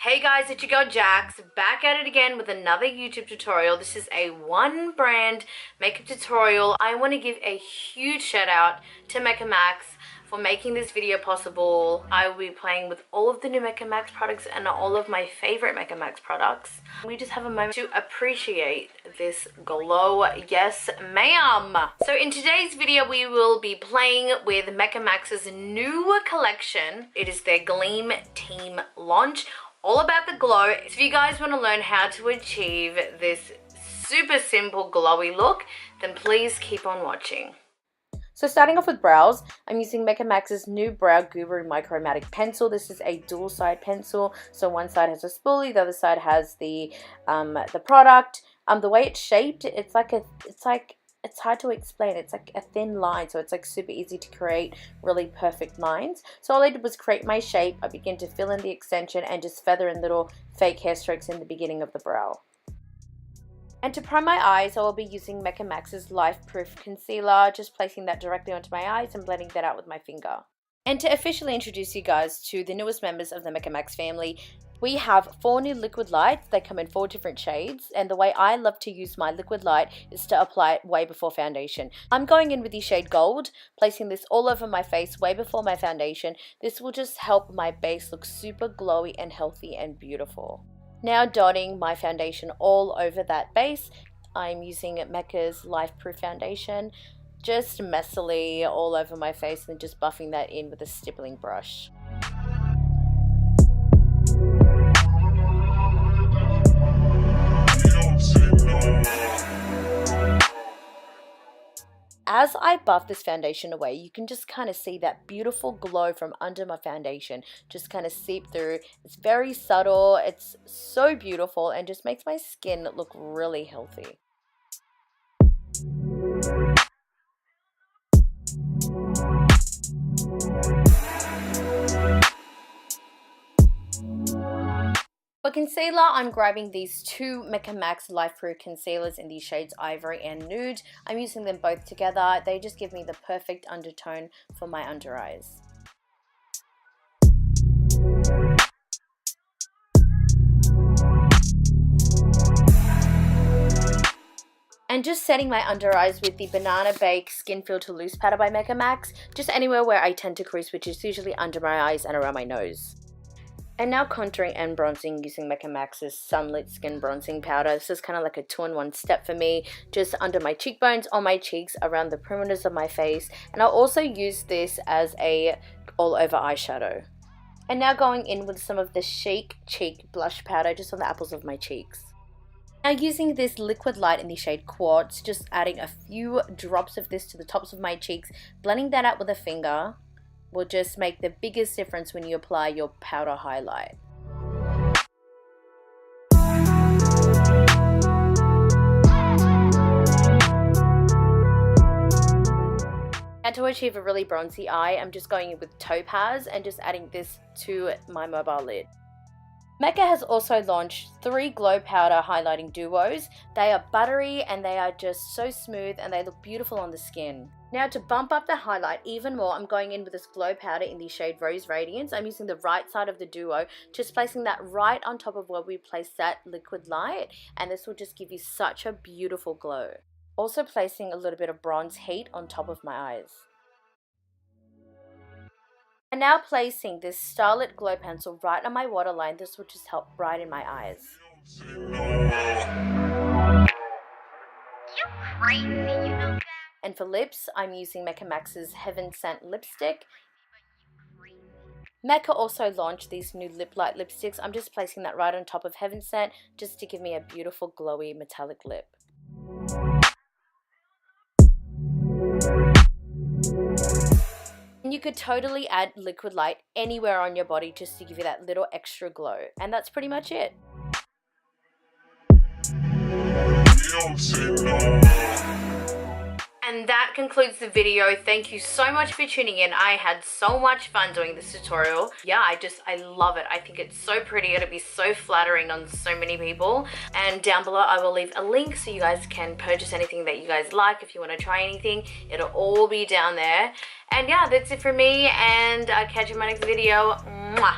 Hey guys, it's your girl Jax, back at it again with another YouTube tutorial. This is a one brand makeup tutorial. I want to give a huge shout out to Mecca-Matic for making this video possible. I will be playing with all of the new Mecca-Matic products and all of my favorite Mecca-Matic products. We just have a moment to appreciate this glow. Yes, ma'am. So in today's video, we will be playing with Mecca-Matic's new collection. It is their Gleam Team launch. All about the glow. So if you guys want to learn how to achieve this super simple glowy look, then please keep on watching. So starting off with brows, I'm using Mecca-Matic's new Brow Guru Micro-Matic pencil. This is a dual side pencil. So one side has a spoolie, the other side has the product. The way it's shaped, it's hard to explain. It's like a thin line, so it's like super easy to create really perfect lines. So all I did was create my shape. I began to fill in the extension and just feather in little fake hair strokes in the beginning of the brow. And to prime my eyes, I will be using Mecca-Matic's Lifeproof concealer, just placing that directly onto my eyes and blending that out with my finger. And to officially introduce you guys to the newest members of the Mecca-Matic family, we have 4 new liquid lights. They come in 4 different shades, and the way I love to use my liquid light is to apply it way before foundation. I'm going in with the shade Gold, placing this all over my face way before my foundation. This will just help my base look super glowy and healthy and beautiful. Now dotting my foundation all over that base, I'm using Mecca's Lifeproof foundation, just messily all over my face and just buffing that in with a stippling brush. As I buff this foundation away, you can just kind of see that beautiful glow from under my foundation just kind of seep through. It's very subtle, it's so beautiful, and just makes my skin look really healthy. For concealer, I'm grabbing these 2 Mecca-Matic Lifeproof concealers in the shades Ivory and Nude. I'm using them both together. They just give me the perfect undertone for my under eyes. And just setting my under eyes with the Banana Bake Skin Filter Loose Powder by Mecca-Matic, just anywhere where I tend to crease, which is usually under my eyes and around my nose. And now contouring and bronzing using Mecca-Matic's Sunlit Skin Bronzing Powder. This is kind of like a 2-in-1 step for me, just under my cheekbones, on my cheeks, around the perimeters of my face. And I'll also use this as a all-over eyeshadow. And now going in with some of the Chic Cheek Blush Powder just on the apples of my cheeks. Now using this liquid light in the shade Quartz, just adding a few drops of this to the tops of my cheeks, blending that out with a finger will just make the biggest difference when you apply your powder highlight. And to achieve a really bronzy eye, I'm just going in with Topaz and just adding this to my mobile lid. Mecca has also launched 3 glow powder highlighting duos. They are buttery and they are just so smooth and they look beautiful on the skin. Now to bump up the highlight even more, I'm going in with this glow powder in the shade Rose Radiance. I'm using the right side of the duo, just placing that right on top of where we placed that liquid light, and this will just give you such a beautiful glow. Also placing a little bit of bronze heat on top of my eyes. And now placing this Starlit glow pencil right on my waterline. This will just help brighten my eyes. You crazy, you know that? And for lips, I'm using Mecca-Matic's Heaven Scent lipstick. Mecca also launched these new lip light lipsticks. I'm just placing that right on top of Heaven Scent just to give me a beautiful glowy metallic lip. And you could totally add liquid light anywhere on your body just to give you that little extra glow. And that's pretty much it. And that concludes the video. Thank you so much for tuning in. I had so much fun doing this tutorial. Yeah, I love it. I think it's so pretty. It'll be so flattering on so many people. And down below, I will leave a link so you guys can purchase anything that you guys like. If you want to try anything, it'll all be down there. And yeah, that's it for me. And I'll catch you in my next video. Mwah.